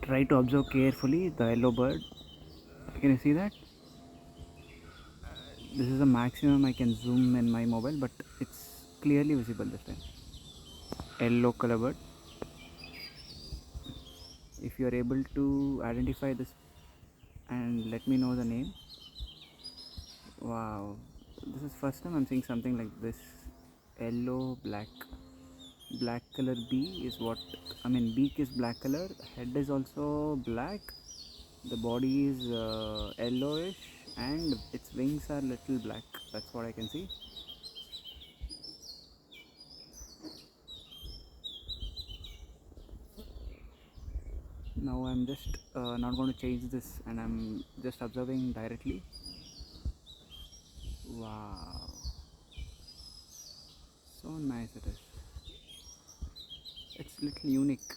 Try to observe carefully the yellow bird. Can you see that? This is the maximum I can zoom in my mobile, but it's clearly visible this time. Yellow color bird. If you are able to identify this and let me know the name. Wow, this is first time I'm seeing something like this. Yellow black color bee is what I mean. Beak is black color, head is also black, the body is yellowish, and its wings are little black. That's what I can see. Now I'm just not going to change this, and I'm just observing directly. Wow, so nice it is. It's little unique.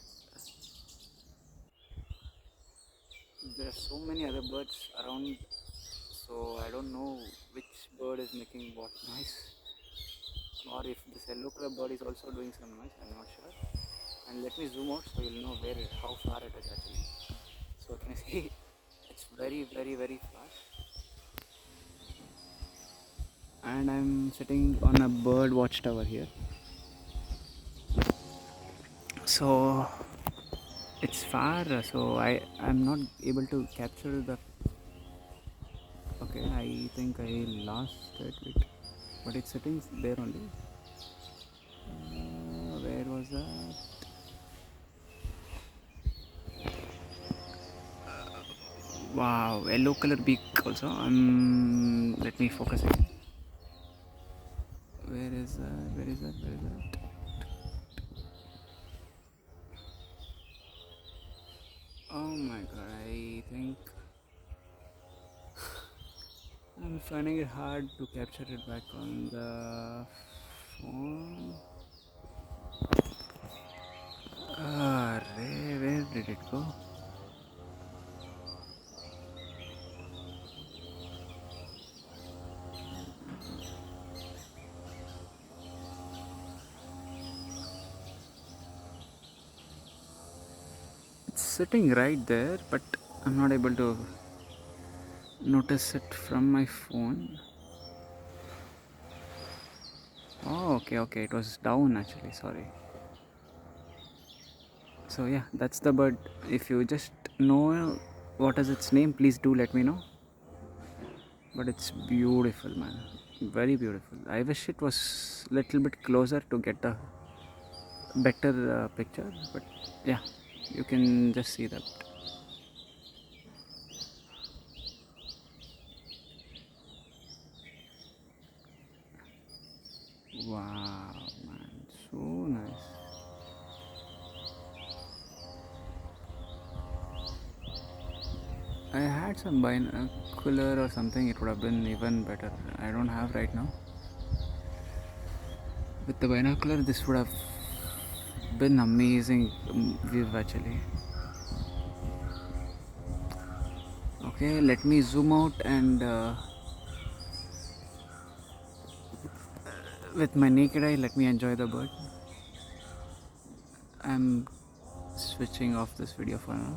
There are so many other birds around, so I don't know which bird is making what noise, or if this yellow color bird is also doing some noise. I'm not sure. And let me zoom out so you'll know how far it is actually. So can you see? It's very far. And I'm sitting on a bird watchtower here. So it's far, so I'm not able to capture the. Okay, I think I lost it. Wait, but it's sitting there only. Where was that? Wow, yellow color beak also. Let me focus again. Where is that? Where is that? Where is that? Oh my god, I think I'm finding it hard to capture it back on the phone. Where did it go? It's sitting right there, but I'm not able to notice it from my phone. Oh, okay, it was down actually, sorry. So yeah, that's the bird. If you just know what is its name, please do let me know. But it's beautiful, man, very beautiful. I wish it was little bit closer to get a better picture, but yeah, you can just see that. Wow, man, so nice. I had some binocular or something, it would have been even better. I don't have right now. With the binocular, this would have been amazing view actually. Okay, let me zoom out and with my naked eye, let me enjoy the bird. I'm switching off this video for now.